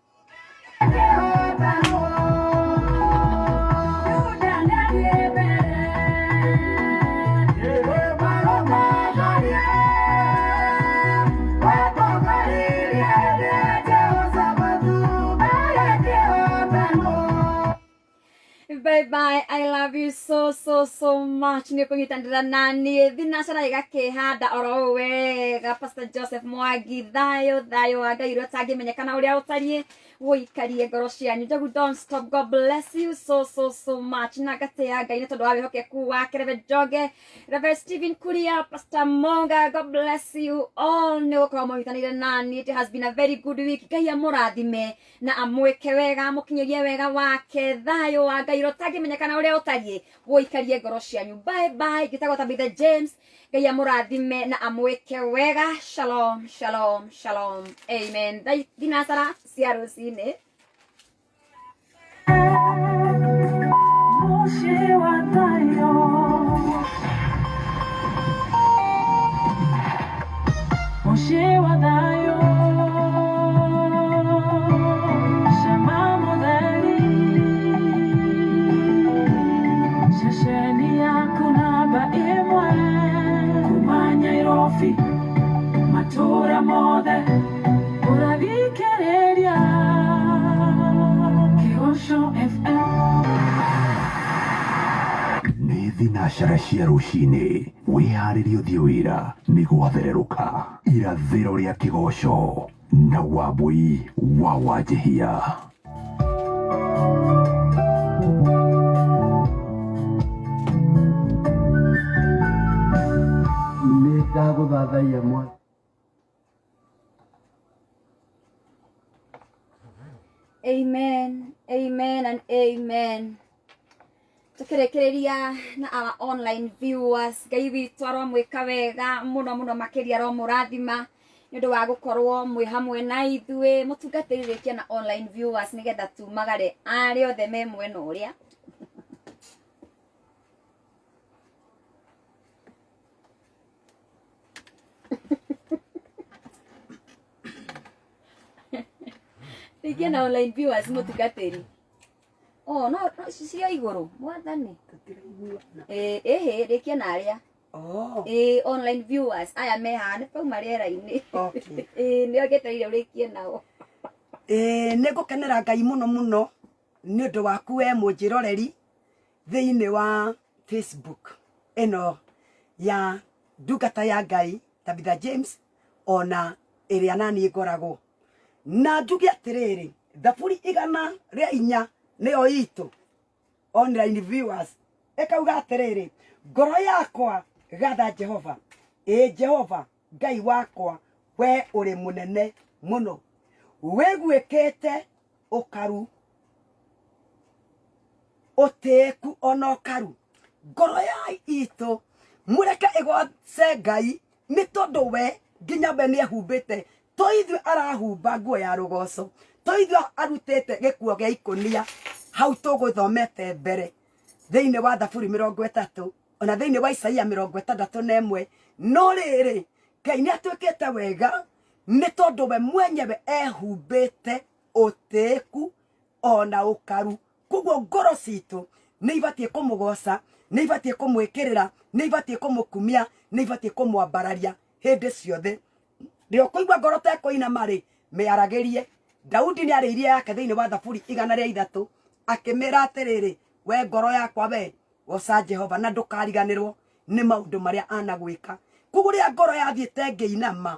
Bye bye. I love you so much. Ni kunyitandira nani thinacana igakihanda oro wega Pastor Joseph Mwangi thayo wa Ngai uria utangimenyekana uria utarie woikarie ngoro cianyu. Njogu don't stop, God bless you so much. Na ngatia Ngai nĩ tondũ wa wĩhokeku wake. Reverend Njoge, Reverend Stephen Kuria, Pastor Monga, God bless you all. Nĩ gũkorwo mũnyitanĩire nani. It has been a very good week. Ngai amũrathime na amwĩke wega, amũkinyĩrie wega wake. Thayũ wa Ngai ũtangĩmenyekana ũrĩa ũtariĩ woikarie ngoro cianyu. Bye bye. Ngĩtagwo Tabitha James. Ngai amũrathime na amwĩke wega. Shalom, shalom, shalom. Amen. Thinacara cia rũcinĩ. Matura mothe urathikiriria Kĩgosho FM. Nĩ thinacara cia rũcinĩ, wĩharĩrie ũthiĩ wĩra nĩ gwathererũka. Irathĩro rĩa Kĩgosho na Wambui wa Wanjihia. Ndagũthathaiya mwana. Amen, amen and amen. Tukirekereria na our online viewers, Ngai witũ aromwĩka wega mũno makĩria aromũrathima nĩ ũndũ wa gũkorwo mwĩ hamwe na ithuĩ mũtungatĩrĩrĩkia na online viewers nĩgetha tumagare arĩa othe me mwena ũrĩa. Tigia na online viewers mũtungatĩri. Oh no cia igũrũ mwathani. Rekia na arĩa. Oh. Online viewers aya meha nĩ pauma rĩera-inĩ. Okay. Nĩ ongetereire ũrĩkie nao. Nĩ ngũkenera Ngai mũno nĩ ũndũ waku we mũnjĩroreri thĩinĩ wa Facebook ĩno ya ndungata ya Ngai Tabitha James ona ĩrĩa nani ngoragwo. Na njuge atĩrĩrĩ, thaburi 104 nĩyo itũ online viewers ĩkauga atĩrĩrĩ, ngoro yakwa gatha Jehova. Jehova Ngai wakwa we ũrĩ mũnene mũno, wĩgwĩkĩte ũkaru ũtĩĩku ona ũkaru. Ngoro ya itũ mũreke ĩgoce Ngai nĩ tondũ we nginya we nĩ ehumbĩte to ithuĩ arahumba nguo ya rũgoco, to ithuĩ arutĩte gĩkuo gĩa ikũnia hau tũgũthomete mbere thĩinĩ wa Thaburi 30 ona thĩinĩ wa Isaia 61. No rĩrĩ Ngai nĩ atuĩkĩte wega nĩ tondũ we mwenyewe ehumbĩte ũtĩĩku ona ũkaru. Koguo ngoro citũ nĩ ibatiĩ kũmũgoca, nĩ ibatiĩ kũmwĩkĩrĩra, nĩ ibatiĩ kũmũkumia, nĩ ibatiĩ kũmwambararia hĩndĩ ciothe. Ndio kũigua ngoro ta kũinama rĩ mĩaragĩrie. Daudi nĩ arĩirie yake thĩinĩ wa Thaburi 103 akĩmĩra atĩrĩrĩ, we ngoro yakwa we goca Jehova na ndũkariganĩrwo nĩ maũndũ marĩa anagwĩka. Koguo rĩrĩa ngoro yathiĩte ngĩinama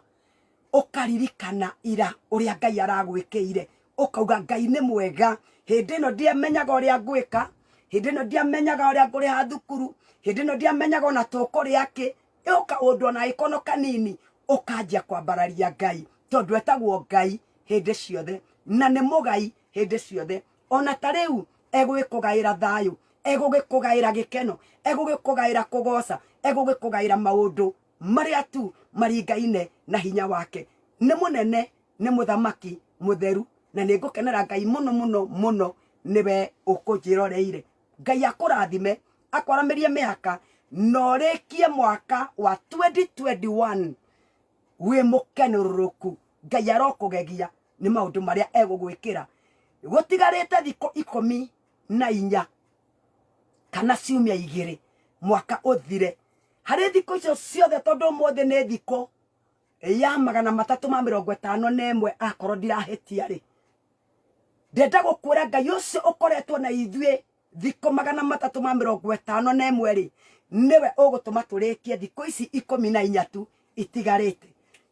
ũkaririkana ira ũrĩa Ngai aragwĩkĩire, ũkauga Ngai nĩ mwega. Hĩndĩ ĩno ndiamenyaga ũrĩa ngwĩka, hĩndĩ ĩno ndiamenyaga ũrĩa ngũrĩha thukuru, hĩndĩ ĩno ndiamenyaga ona tũkũrĩa kĩ. Ĩũka ũndũ ona ĩkono kanini ũkanjia kwambararia Ngai tondũ etagwo Ngai hĩndĩ ciothe na nĩ mũgai hĩndĩ ciothe. Ona ta rĩu egũgĩkũgaĩra thayũ, egũgĩkũgaĩra gĩkeno, egũgĩkũgaĩra kũgoca, egũgĩkũgaĩra maũndũ marĩa tu maringaine na hinya wake. Nĩ mũnene, nĩ mũthamaki mũtheru na nĩ ngũkenera Ngai mũno nĩwe ũkũnjĩroreire. Ngai akũrathime, akwaramĩrie mĩhaka na ũrĩkie mwaka wa 2021 wĩ mũkenũrũrũku. Ngai arokũgegia nĩ maũndũ marĩa egũgwĩkĩra. Gũtigarĩte thikũ 14 kana ciumia 2 mwaka ũthire. Harĩ thikũ icio ciothe tondũ ũmũthĩ nĩ thikũ ya 351 akorwo ndirahĩtia rĩ, ndenda gũkwĩra Ngai ũcio ũkoretwo na ithuĩ thikũ 351 rĩ, niwe ũgũtũma tũrĩkie thikũ ici 14 tu itigarĩte.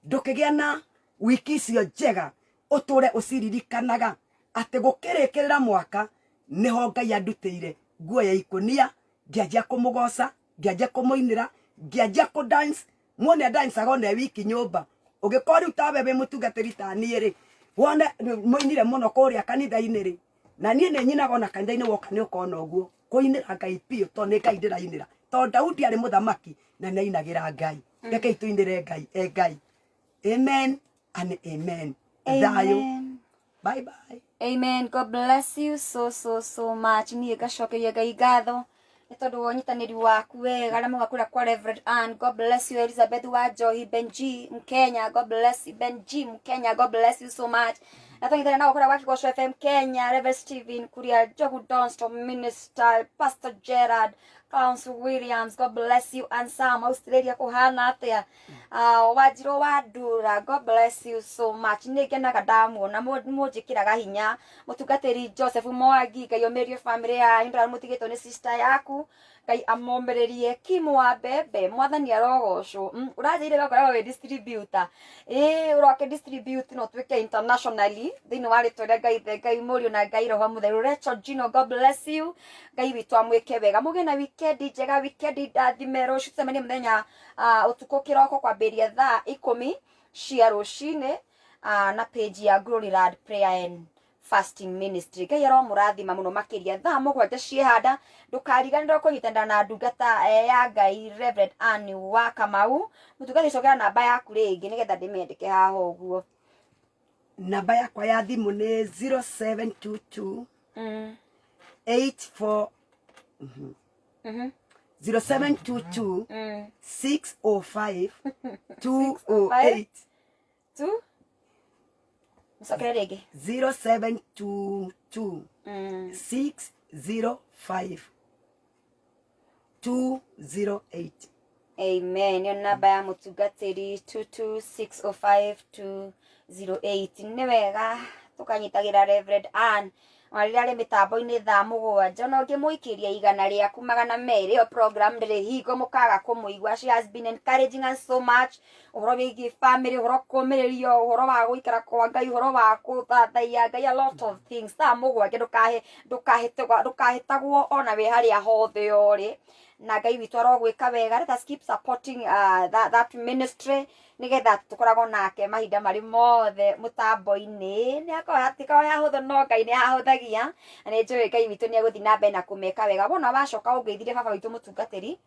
Ndũkĩgĩa na wiki icio njega ũtũre ũciririkanaga ati gukirekerera mwaka niho Ngai andutire nguo ya ikunia ngianjia kumugoca ngianjia kumuinira ngianjia ku dance muone dance agone wiki nyumba ugikora uta bebe mutungatiri ta nie ri wone muinire muno kuria kanitha-ini ri na nie ni nyinaga na kanitha-ini woka ni ukona uguo kuinira Ngai pio to ni Ngai ndirainira to Daudi ari muthamaki na nainagira Ngai reke ituinire Ngai Ngai amen and amen. Amen. Bye bye. Amen. God bless you so much. Niĩ ngacokeria Ngai ngatho nĩ tondũ wa ũnyitanĩri waku wega na mũgakũra kwa Reverend Ann. God bless you. Elizabeth Wanjohi, Benji Mkenya. God bless you. Benji Mkenya. God bless you so much. Na tũnyitane nao kũrĩa gwa Kĩgoco FM Kenya. Reverend Stephen Kuria, Njogu Donstrom, Minister, Pastor Gerard, Council Williams. God bless you. And Sam, Australia kuhana atia. Wajiro Wadura. God bless you so much. Nĩngenaga ndamuona mũnjĩkĩraga hinya. Mũtungatĩri Joseph Mwangi, Ngai omerie family ya Indra mũtigĩtwo nĩ sister yaku. Ngai amomererie Kim wa Bebe, mwathani arogocwo. Ũranjĩire gakoragwo wĩ distributor. Ũroke distribute no twĩke internationally. Thĩinĩ wa rĩtwa rĩa Ngai Ngai Mũriũ na Ngai Roho Mũtheru. Rachel Gino, God bless you. Ngai witũ amwĩke wega. Mũgĩe na weekend njega, weekend ndathime. Rũciũ tũcemanie mũthenya ũtukũ kĩroko kwambĩrĩria thaa 10 cia rũcinĩ na page ya Glory Land Prayer and Fasting Ministry. Ngai aromũrathima mũno makĩria thaa 7 ciehanda. Ndũkariganĩrwo kũnyitanĩra na ndungata ya Ngai Reverend Ann wa Kamau. Mũtungatĩri cokera namba yaku rĩngĩ nĩgetha ndĩmĩandĩke haha ũguo. Namba yakwa ya thimũ nĩ 0722 84 0722 605 208 Msokere rĩngĩ. 0722 605 208. Amen. Yo namba ya mũtungatĩri 22605 208. Nĩ wega tũkanyitagĩra Reverend Ann Rĩrĩa arĩ mĩtambo-inĩ thaa 7 no ngĩmũikĩria igana rĩaku 200 yo program ndĩrĩ hingo mũkaga kũmũigua. She has been encouraging us so much. Ũhoro wĩgiĩ family, ũhoro kũmĩrĩrio, ũhoro wa gũikara kwa Ngai, ũhoro wa gũthathaiya Ngai, a lot of things. Thaa 7 ndũkahĩtagwo ona wĩ harĩa hothe ũrĩ. Na Ngai witũ arogwĩka wega. Let us keep supporting that ministry nigetha tukoragwo nake mahinda marĩ mothe mũtambo-inĩ. Nĩakorwo ya hũthũ no Ngai nĩ ahũthagia. Na nĩ njũĩ Ngai witũ nĩ egũthiĩ na mbere na kũmeka wega. Wona wacoka ũngeithire baba witũ mũtungatĩri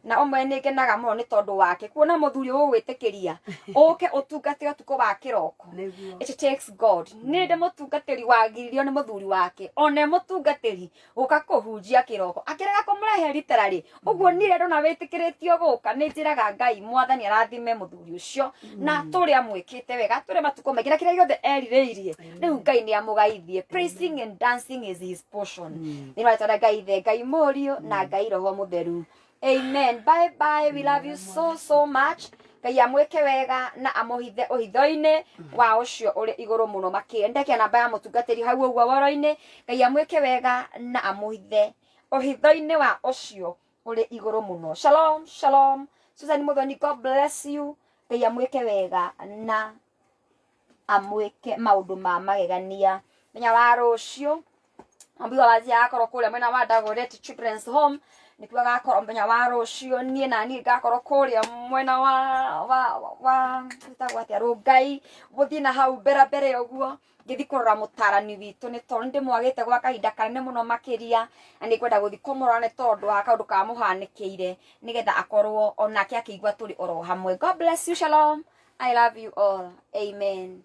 na ũmwe nĩ ngenaga mũno nĩ tondũ wake kuona mũthuri ũgwĩtĩkĩria ũke ũtungate ũtukũ wa kĩroko. It takes God. Nĩ ndĩ mũtungatĩri wagiririo nĩ mũthuri wake one mũtungatĩri ũka kũhunjia kĩroko akĩrega kũmũrehe literally. Ũguo nĩ rĩrĩa ndona wĩtĩkĩrĩtio gũka nĩ njĩraga Ngai mwathani arathime mũthuri ũcio na tũrĩa mwĩkĩte wega tũrĩa matukũ maingĩ na kĩrĩa gĩothe erirĩirie rĩu Ngai nĩ amũgaithie. Praising and dancing is his portion. Nĩ rĩtwa Ngai the Ngai Mũriũ na Ngai Roho Mũtheru. Amen. Bye bye. We love you so much. Ngai amwĩke wega na amũhithe ũhitho-inĩ wa ũcio ũrĩ igũrũ mũno makĩria. Ndekia namba ya mũtungatĩri hau ũguo woro-inĩ. Ngai amwĩke wega na amũhithe ũhitho-inĩ wa ũcio ũrĩ igũrũ mũno. Shalom, shalom. Susan Muthoni, God bless you. Ngai amwĩke wega na amwĩke maũndũ ma magegania. Menya wa rũciũ ambiwa wazia akorwo kũrĩa mwena wa Dagoretti Children's Home nĩkuo agakorwo mũthenya wa rũciũ. Niĩ na niĩ ngakorwo kũrĩa mwena wa gĩtagwo atĩa Rũngai gũthiĩ na hau mbere ũguo ngĩthiĩ kũrora mũtarani witũ nĩ tondũ ndĩmwagĩte gwa kahinda kanene mũno makĩria na nĩngwenda gũthiĩ kũmũrora nĩ tondũ wa kaũndũ kamũhanĩkĩire nĩgetha akorwo onake akĩigua tũrĩ oro hamwe. God bless you. Shalom. I love you all. Amen.